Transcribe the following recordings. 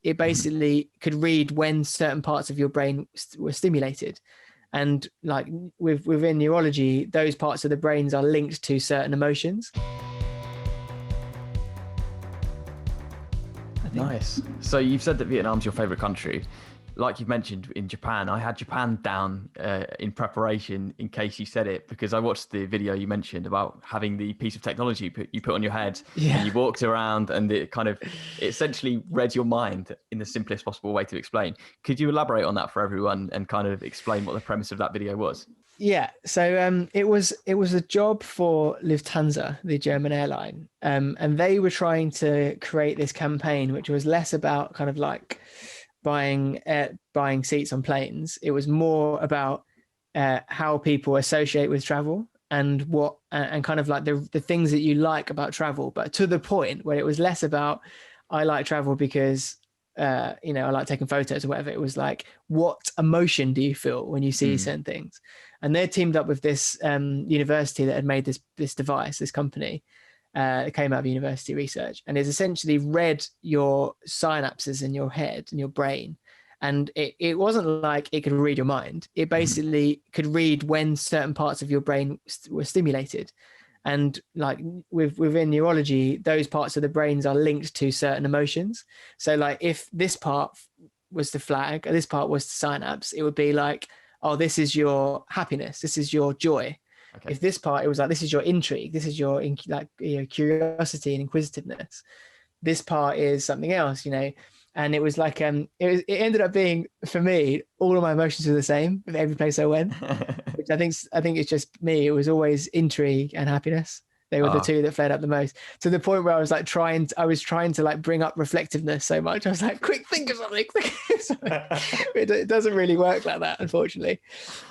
It basically could read when certain parts of your brain were stimulated. And like within neurology, those parts of the brains are linked to certain emotions. Nice. So you've said that Vietnam's your favorite country. Like you've mentioned in Japan, I had Japan down in preparation in case you said it, because I watched the video you mentioned about having the piece of technology you put on your head and you walked around and it essentially read your mind in the simplest possible way to explain. Could you elaborate on that for everyone and kind of explain what the premise of that video was? Yeah, so it was a job for Lufthansa, the German airline, and they were trying to create this campaign, which was less about kind of like buying seats on planes. It was more about how people associate with travel and what and kind of like the things that you like about travel, but to the point where it was less about I like travel because I like taking photos or whatever. It was like, what emotion do you feel when you see certain things? And they teamed up with this university that had made this device, this company. It came out of university research, and it's essentially read your synapses in your head and your brain. And it wasn't like it could read your mind. It basically could read when certain parts of your brain were stimulated. And like within neurology, those parts of the brains are linked to certain emotions. So like if this part was the flag, or this part was the synapse, it would be like, oh, this is your happiness, this is your joy. Okay. If this part, it was like, this is your intrigue, this is your curiosity and inquisitiveness. This part is something else, And it was like it ended up being, for me, all of my emotions were the same with every place I went, which I think it's just me. It was always intrigue and happiness. They were the two that flared up the most, to the point where I was like trying to like bring up reflectiveness so much. I was like, quick, think of something. It doesn't really work like that, unfortunately.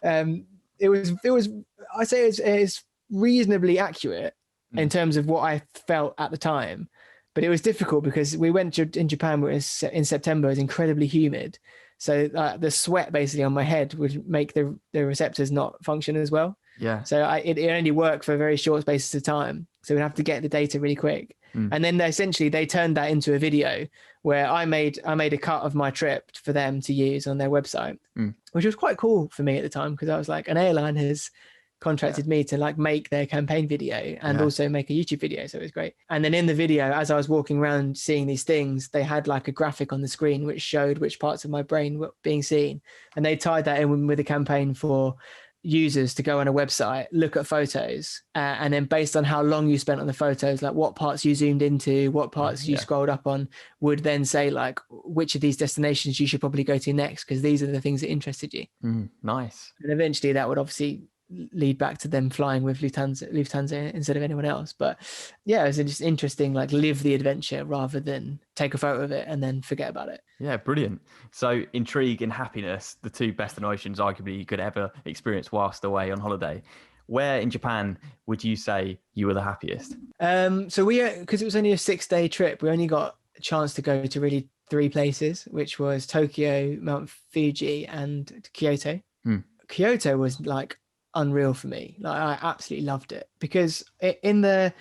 It was I say it's reasonably accurate in terms of what I felt at the time. But it was difficult because we went in Japan where it was in September. It was incredibly humid. So the sweat basically on my head would make the receptors not function as well. Yeah. So it only worked for very short spaces of time. So we'd have to get the data really quick. And then they turned that into a video where I made a cut of my trip for them to use on their website, which was quite cool for me at the time, because I was like, an airline has contracted me to like make their campaign video and also make a YouTube video. So it was great. And then in the video, as I was walking around seeing these things, they had like a graphic on the screen which showed which parts of my brain were being seen. And they tied that in with a campaign for users to go on a website, look at photos, and then based on how long you spent on the photos, like what parts you zoomed into, what parts you scrolled up on, would then say like which of these destinations you should probably go to next, because these are the things that interested you. Nice. And eventually that would obviously lead back to them flying with Lufthansa instead of anyone else. But yeah, it was just interesting, like live the adventure rather than take a photo of it and then forget about it. Yeah, brilliant. So intrigue and happiness, the two best emotions arguably you could ever experience whilst away on holiday. Where in Japan would you say you were the happiest? So because it was only a 6-day trip, we only got a chance to go to really 3 places, which was Tokyo, Mount Fuji, and Kyoto. Kyoto was like unreal for me. Like I absolutely loved it, because in the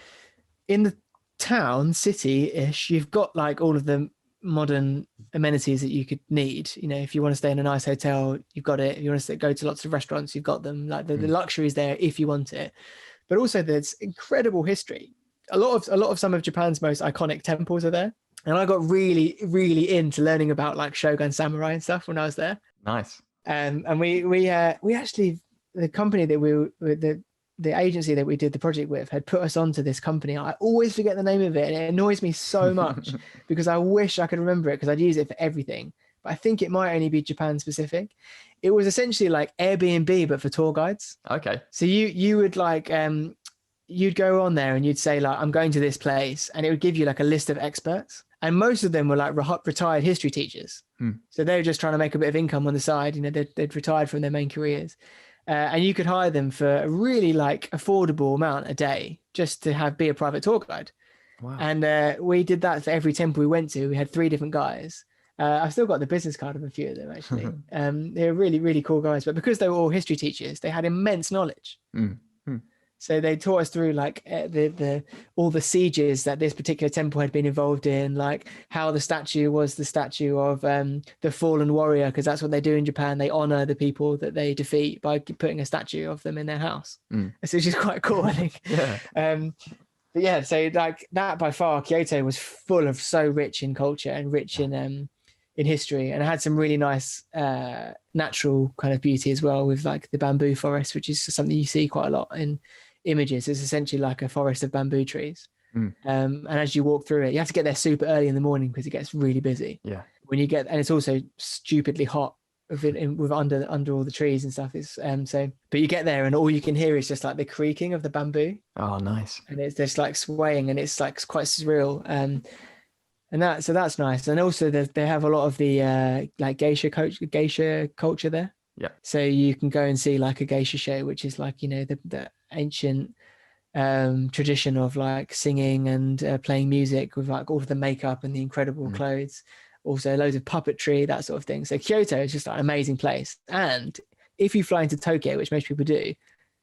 town city-ish, you've got like all of the modern amenities that you could need. If you want to stay in a nice hotel, you've got it. If you want to go to lots of restaurants, you've got them. Like the luxury is there if you want it. But also there's incredible history. A lot of some of Japan's most iconic temples are there. And I got really, really into learning about like Shogun samurai and stuff when I was there. Nice. And we actually, the company that the agency that we did the project with had put us onto this company. I always forget the name of it, and it annoys me so much because I wish I could remember it, because I'd use it for everything. But I think it might only be Japan specific. It was essentially like Airbnb, but for tour guides. Okay. So you would like, you'd go on there and you'd say like, I'm going to this place, and it would give you like a list of experts. And most of them were like retired history teachers. So they were just trying to make a bit of income on the side. They'd retired from their main careers. And you could hire them for a really like affordable amount a day just to be a private tour guide. Wow. And we did that for every temple we went to. We had 3 different guys. I've still got the business card of a few of them, actually. They were really, really cool guys. But because they were all history teachers, they had immense knowledge. So they taught us through like the all the sieges that this particular temple had been involved in, like how the statue was the statue of the fallen warrior, because that's what they do in Japan. They honor the people that they defeat by putting a statue of them in their house. So it's just quite cool, I think. Yeah. But yeah, so like that by far, Kyoto was full of so rich in culture and rich in history, and it had some really nice natural kind of beauty as well, with like the bamboo forest, which is something you see quite a lot in images. It's essentially like a forest of bamboo trees. And as you walk through it, you have to get there super early in the morning because it gets really busy. Yeah. When you get, and it's also stupidly hot with under all the trees and stuff. It's but you get there and all you can hear is just like the creaking of the bamboo. Oh, nice. And it's just like swaying, and it's like quite surreal. And that's nice. And also they have a lot of the like geisha culture there. Yeah. So you can go and see like a geisha show, which is like, you know, the ancient tradition of like singing and playing music with like all of the makeup and the incredible clothes. Also loads of puppetry, that sort of thing. So Kyoto is just like an amazing place. And if you fly into Tokyo, which most people do,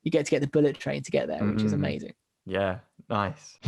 you get to get the bullet train to get there, which is amazing. Yeah, nice.